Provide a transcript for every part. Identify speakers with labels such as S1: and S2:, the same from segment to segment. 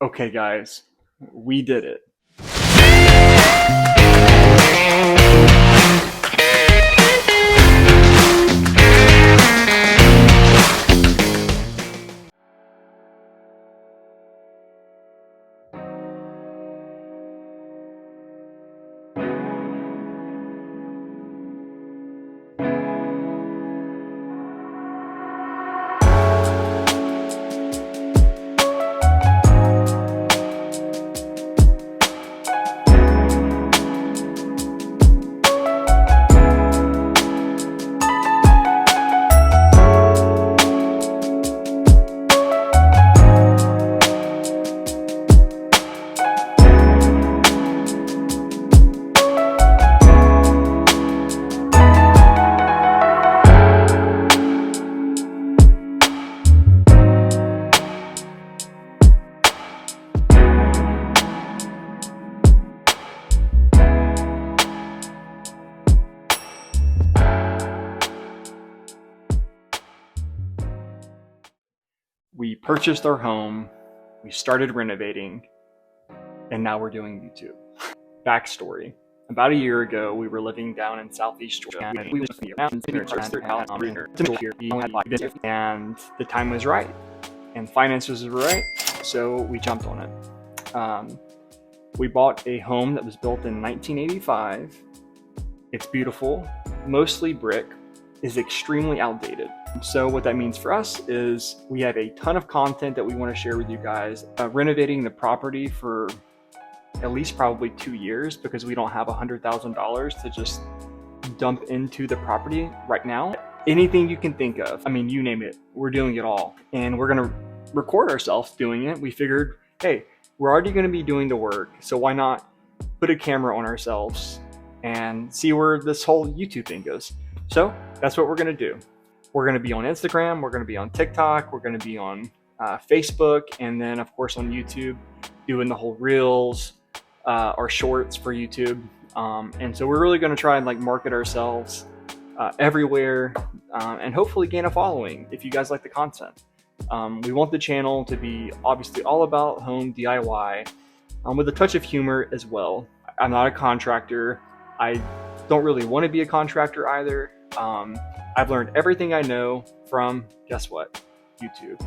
S1: Okay, guys, we did it. We purchased our home, we started renovating, and now we're doing YouTube. Backstory. About a year ago, we were living down in Southeast Georgia, and we and the time was right, and finances were right, so we jumped on it. We bought a home that was built in 1985. It's beautiful, mostly brick, is extremely outdated. So what that means for us is we have a ton of content that we want to share with you guys. Renovating the property for at least probably 2 years because we don't have $100,000 to just dump into the property right now. Anything you can think of, I mean, you name it, we're doing it all. And we're gonna record ourselves doing it. We figured, hey, we're already gonna be doing the work, so why not put a camera on ourselves and see where this whole YouTube thing goes. So that's what we're gonna do. We're gonna be on Instagram, we're gonna be on TikTok, we're gonna be on Facebook, and then of course on YouTube, doing the whole reels or shorts for YouTube. And so we're really gonna try and like market ourselves everywhere and hopefully gain a following if you guys like the content. We want the channel to be obviously all about home DIY with a touch of humor as well. I'm not a contractor. I don't really want to be a contractor either. I've learned everything I know from, guess what? YouTube.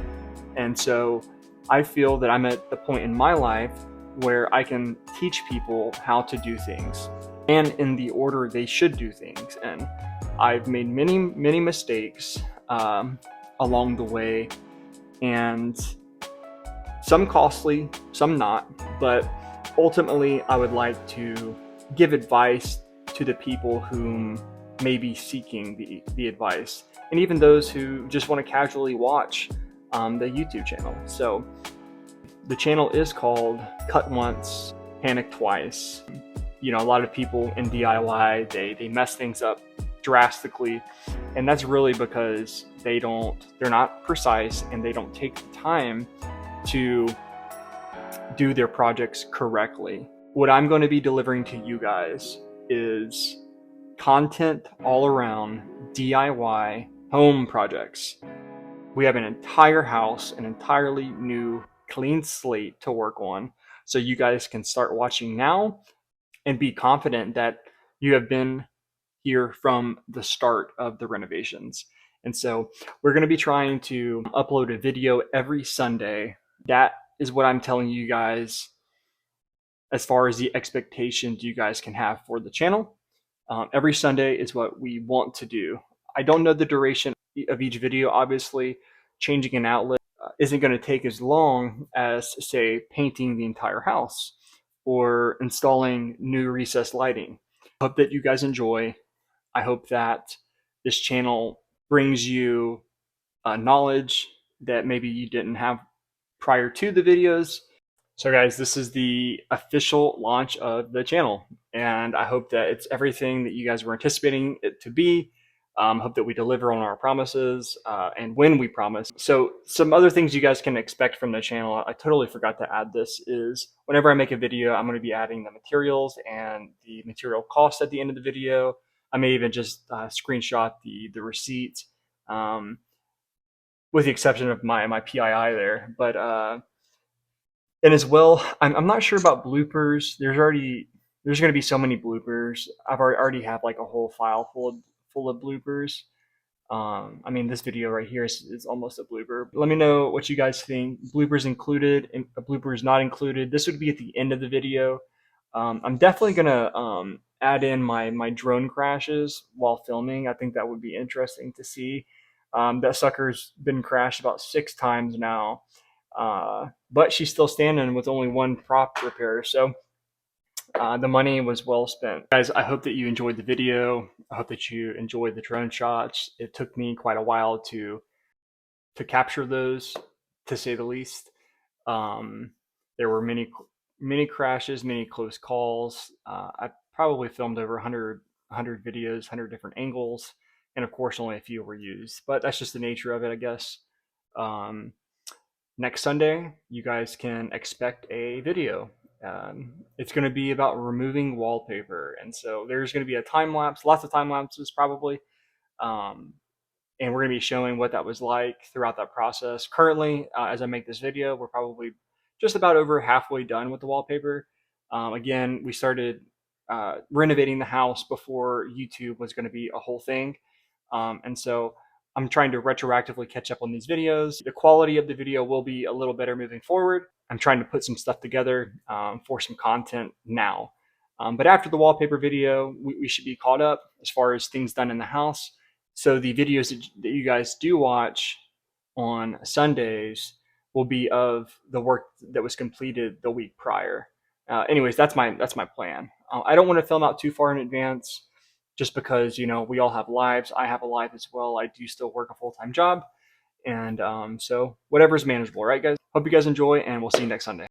S1: And so I feel that I'm at the point in my life where I can teach people how to do things and in the order they should do things. And I've made many mistakes along the way, and some costly, some not, but ultimately I would like to give advice to the people who may be seeking the advice, and even those who just want to casually watch the YouTube channel. So the channel is called Cut Once, Panic Twice. You know, a lot of people in DIY, they mess things up drastically, and that's really because they're not precise and they don't take the time to do their projects correctly. What I'm going to be delivering to you guys is content all around DIY home projects. We have an entire house, an entirely new clean slate to work on, so you guys can start watching now and be confident that you have been here from the start of the renovations. And so we're going to be trying to upload a video every Sunday. That is what I'm telling you guys as far as the expectations you guys can have for the channel. Every Sunday is what we want to do. I don't know the duration of each video. Obviously, changing an outlet isn't going to take as long as, say, painting the entire house or installing new recessed lighting. I hope that you guys enjoy. I hope that this channel brings you knowledge that maybe you didn't have prior to the videos. So guys, this is the official launch of the channel, and I hope that it's everything that you guys were anticipating it to be. Hope that we deliver on our promises and when we promise. So some other things you guys can expect from the channel, I totally forgot to add this, is whenever I make a video, I'm going to be adding the materials and the material cost at the end of the video. I may even just screenshot the receipt, with the exception of my PII there. But And as well, I'm not sure about bloopers. There's going to be so many bloopers. I've already have like a whole file full of bloopers. I mean, this video right here is almost a blooper. Let me know what you guys think. Bloopers included, and bloopers not included. This would be at the end of the video. I'm definitely gonna add in my drone crashes while filming. I think that would be interesting to see. That sucker's been crashed about 6 times now, but she's still standing with only one prop repair. So the money was well spent. Guys, I hope that you enjoyed the video. I hope that you enjoyed the drone shots. It took me quite a while to capture those, to say the least. Um, there were many crashes, many close calls. I probably filmed over 100 videos, 100 different angles, and of course, only a few were used. But that's just the nature of it, I guess. Um, Next Sunday, you guys can expect a video. It's going to be about removing wallpaper, and so there's going to be a time lapse, lots of time lapses probably, um, and we're going to be showing what that was like throughout that process. Currently, as I make this video, we're probably just about over halfway done with the wallpaper. Again, we started renovating the house before YouTube was going to be a whole thing, and so I'm trying to retroactively catch up on these videos. The quality of the video will be a little better moving forward. I'm trying to put some stuff together for some content now. But after the wallpaper video, we should be caught up as far as things done in the house. So the videos that you guys do watch on Sundays will be of the work that was completed the week prior. Anyways, that's my plan. I don't want to film out too far in advance, just because we all have lives. I have a life as well. I do still work a full-time job, and so whatever's manageable, right, guys? Hope you guys enjoy, and we'll see you next Sunday.